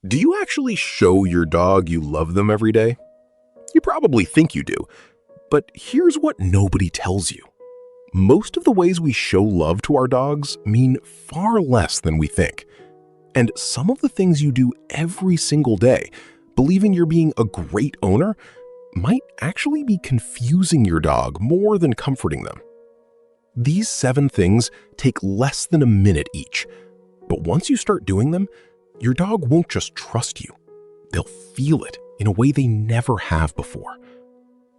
Do you actually show your dog you love them every day? You probably think you do, but here's what nobody tells you. Most of the ways we show love to our dogs mean far less than we think. And some of the things you do every single day, believing you're being a great owner, might actually be confusing your dog more than comforting them. These 7 things take less than a minute each, but once you start doing them, your dog won't just trust you. They'll feel it in a way they never have before.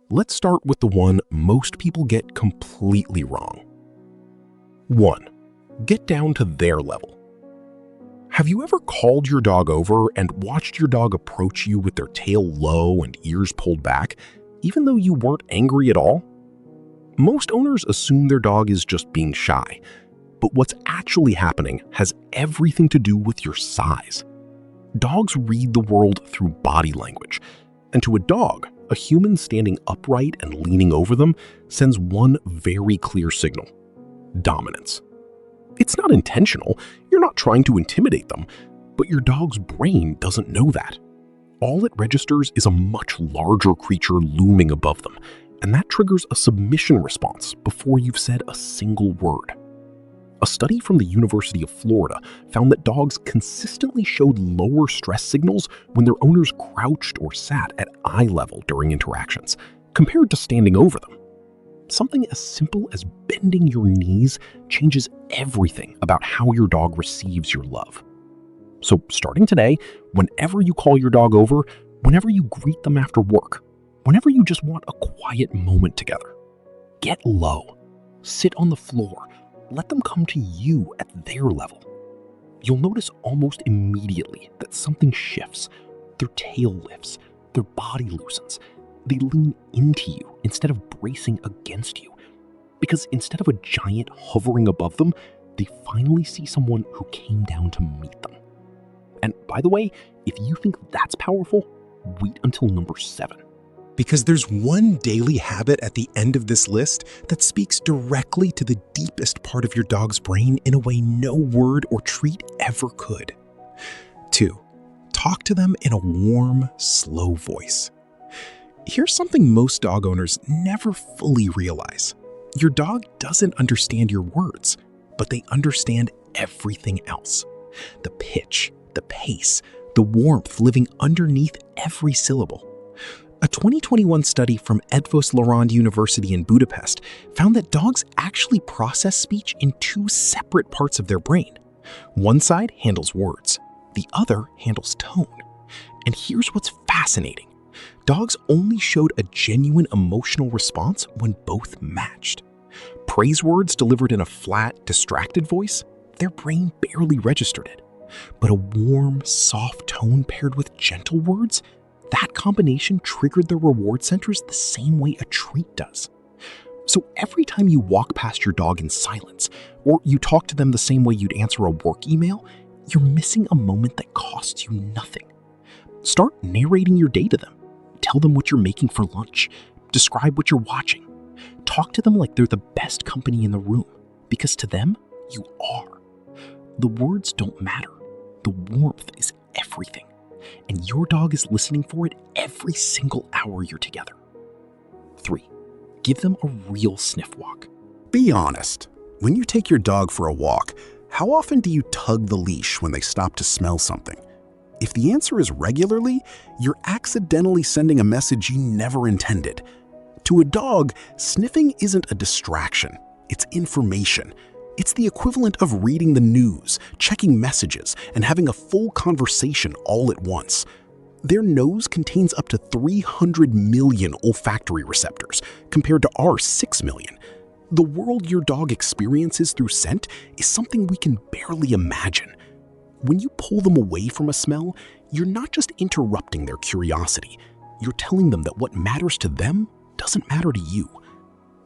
Let's start with the one most people get completely wrong. 1. Get down to their level. Have you ever called your dog over and watched your dog approach you with their tail low and ears pulled back, even though you weren't angry at all? Most owners assume their dog is just being shy, but what's actually happening has everything to do with your size. Dogs read the world through body language, and to a dog, a human standing upright and leaning over them sends one very clear signal: dominance. It's not intentional, you're not trying to intimidate them, but your dog's brain doesn't know that. All it registers is a much larger creature looming above them, and that triggers a submission response before you've said a single word. A study from the University of Florida found that dogs consistently showed lower stress signals when their owners crouched or sat at eye level during interactions, compared to standing over them. Something as simple as bending your knees changes everything about how your dog receives your love. So starting today, whenever you call your dog over, whenever you greet them after work, whenever you just want a quiet moment together, get low, sit on the floor, let them come to you at their level. You'll notice almost immediately that something shifts. Their tail lifts, their body loosens. They lean into you instead of bracing against you. Because instead of a giant hovering above them, they finally see someone who came down to meet them. And by the way, if you think that's powerful, wait until number 7. Because there's one daily habit at the end of this list that speaks directly to the deepest part of your dog's brain in a way no word or treat ever could. 2. Talk to them in a warm, slow voice. Here's something most dog owners never fully realize. Your dog doesn't understand your words, but they understand everything else. The pitch, the pace, the warmth living underneath every syllable. A 2021 study from Eötvös Loránd University in Budapest found that dogs actually process speech in 2 separate parts of their brain. One side handles words, the other handles tone. And here's what's fascinating. Dogs only showed a genuine emotional response when both matched. Praise words delivered in a flat, distracted voice, their brain barely registered it. But a warm, soft tone paired with gentle words, that combination triggered their reward centers the same way a treat does. So every time you walk past your dog in silence, or you talk to them the same way you'd answer a work email, you're missing a moment that costs you nothing. Start narrating your day to them. Tell them what you're making for lunch. Describe what you're watching. Talk to them like they're the best company in the room, because to them, you are. The words don't matter. The warmth is everything. And your dog is listening for it every single hour you're together. 3. Give them a real sniff walk. Be honest. When you take your dog for a walk, how often do you tug the leash when they stop to smell something? If the answer is regularly, you're accidentally sending a message you never intended. To a dog, sniffing isn't a distraction. It's information. It's the equivalent of reading the news, checking messages, and having a full conversation all at once. Their nose contains up to 300 million olfactory receptors, compared to our 6 million. The world your dog experiences through scent is something we can barely imagine. When you pull them away from a smell, you're not just interrupting their curiosity. You're telling them that what matters to them doesn't matter to you.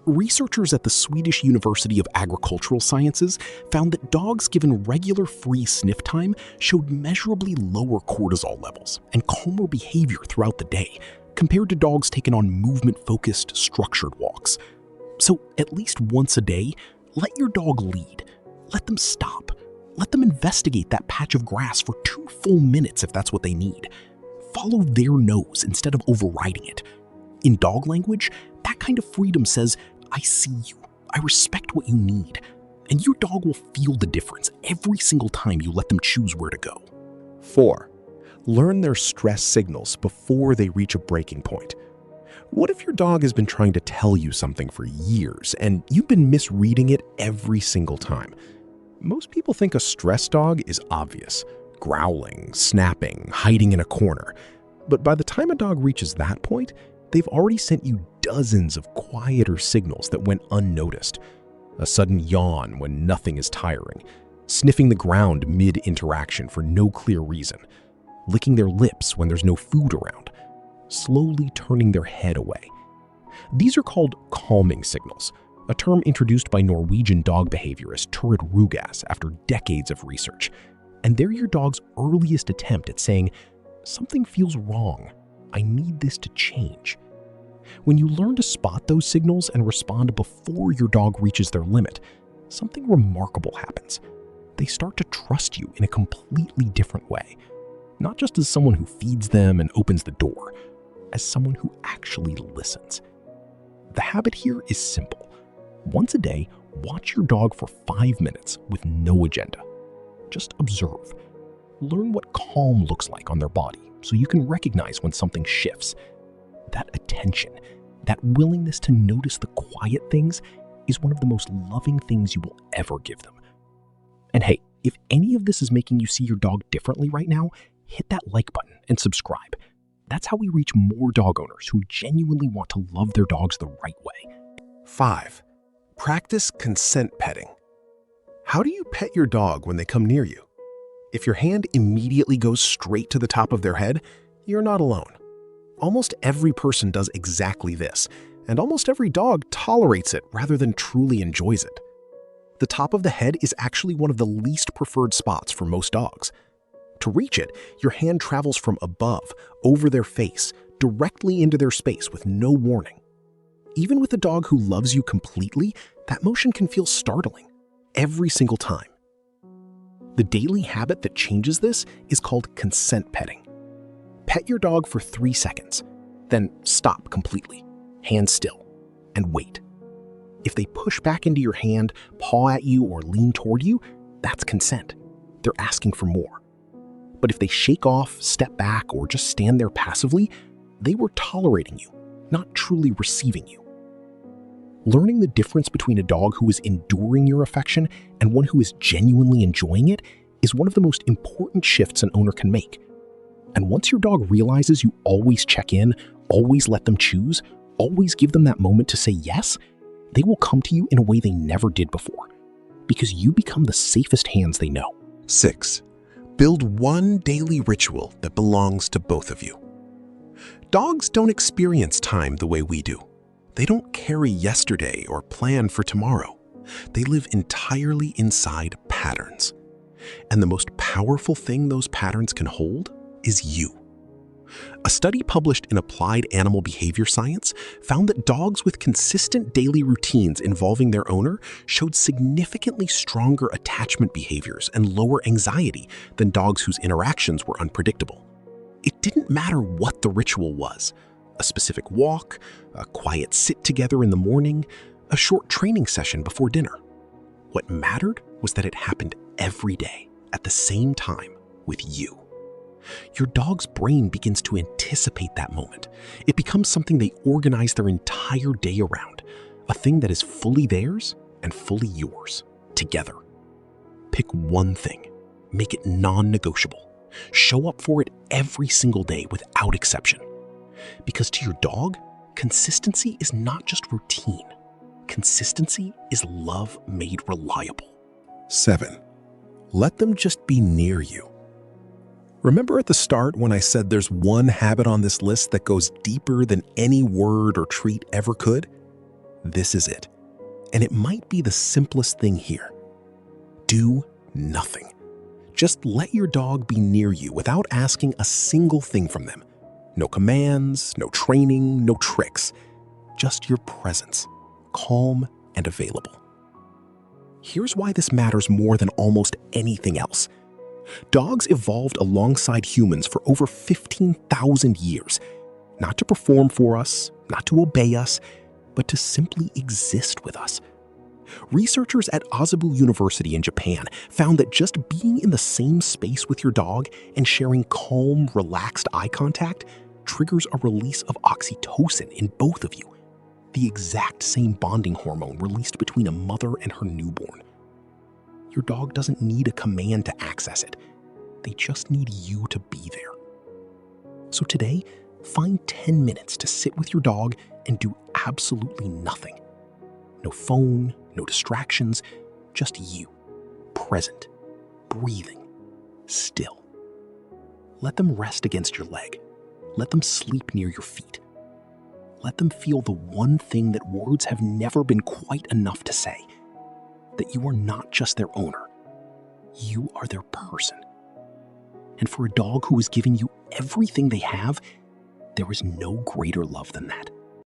Researchers at the Swedish University of Agricultural Sciences found that dogs given regular free sniff time showed measurably lower cortisol levels and calmer behavior throughout the day, compared to dogs taken on movement-focused, structured walks. So at least once a day, let your dog lead. Let them stop. Let them investigate that patch of grass for 2 full minutes if that's what they need. Follow their nose instead of overriding it. In dog language, that kind of freedom says, I see you, I respect what you need, and your dog will feel the difference every single time you let them choose where to go. 4. Learn their stress signals before they reach a breaking point. What if your dog has been trying to tell you something for years and you've been misreading it every single time? Most people think a stressed dog is obvious, growling, snapping, hiding in a corner. But by the time a dog reaches that point, they've already sent you dozens of quieter signals that went unnoticed. A sudden yawn when nothing is tiring, sniffing the ground mid-interaction for no clear reason, licking their lips when there's no food around, slowly turning their head away. These are called calming signals, a term introduced by Norwegian dog behaviorist Turid Rugaas after decades of research. And they're your dog's earliest attempt at saying, something feels wrong, I need this to change. When you learn to spot those signals and respond before your dog reaches their limit, something remarkable happens. They start to trust you in a completely different way, not just as someone who feeds them and opens the door, as someone who actually listens. The habit here is simple. Once a day, watch your dog for 5 minutes with no agenda. Just observe. Learn what calm looks like on their body so you can recognize when something shifts. That attention, that willingness to notice the quiet things is one of the most loving things you will ever give them. And hey, if any of this is making you see your dog differently right now, hit that like button and subscribe. That's how we reach more dog owners who genuinely want to love their dogs the right way. 5. Practice consent petting. How do you pet your dog when they come near you? If your hand immediately goes straight to the top of their head, you're not alone. Almost every person does exactly this, and almost every dog tolerates it rather than truly enjoys it. The top of the head is actually one of the least preferred spots for most dogs. To reach it, your hand travels from above, over their face, directly into their space with no warning. Even with a dog who loves you completely, that motion can feel startling, every single time. The daily habit that changes this is called consent petting. Pet your dog for 3 seconds, then stop completely, hand still, and wait. If they push back into your hand, paw at you, or lean toward you, that's consent. They're asking for more. But if they shake off, step back, or just stand there passively, they were tolerating you, not truly receiving you. Learning the difference between a dog who is enduring your affection and one who is genuinely enjoying it is one of the most important shifts an owner can make. And once your dog realizes you always check in, always let them choose, always give them that moment to say yes, they will come to you in a way they never did before, because you become the safest hands they know. 6. Build one daily ritual that belongs to both of you. Dogs don't experience time the way we do. They don't carry yesterday or plan for tomorrow. They live entirely inside patterns. And the most powerful thing those patterns can hold is you. A study published in Applied Animal Behavior Science found that dogs with consistent daily routines involving their owner showed significantly stronger attachment behaviors and lower anxiety than dogs whose interactions were unpredictable. It didn't matter what the ritual was: a specific walk, a quiet sit together in the morning, a short training session before dinner. What mattered was that it happened every day at the same time with you. Your dog's brain begins to anticipate that moment. It becomes something they organize their entire day around, a thing that is fully theirs and fully yours, together. Pick one thing, make it non-negotiable. Show up for it every single day without exception. Because to your dog, consistency is not just routine. Consistency is love made reliable. 7. Let them just be near you. Remember at the start when I said there's one habit on this list that goes deeper than any word or treat ever could? This is it. And it might be the simplest thing here. Do nothing. Just let your dog be near you without asking a single thing from them. No commands, no training, no tricks. Just your presence, calm and available. Here's why this matters more than almost anything else. Dogs evolved alongside humans for over 15,000 years, not to perform for us, not to obey us, but to simply exist with us. Researchers at Azabu University in Japan found that just being in the same space with your dog and sharing calm, relaxed eye contact triggers a release of oxytocin in both of you, the exact same bonding hormone released between a mother and her newborn. Your dog doesn't need a command to access it. They just need you to be there. So today, find 10 minutes to sit with your dog and do absolutely nothing. No phone, no distractions, just you, present, breathing, still. Let them rest against your leg. Let them sleep near your feet. Let them feel the one thing that words have never been quite enough to say, that you are not just their owner. You are their person. And for a dog who is giving you everything they have, there is no greater love than that.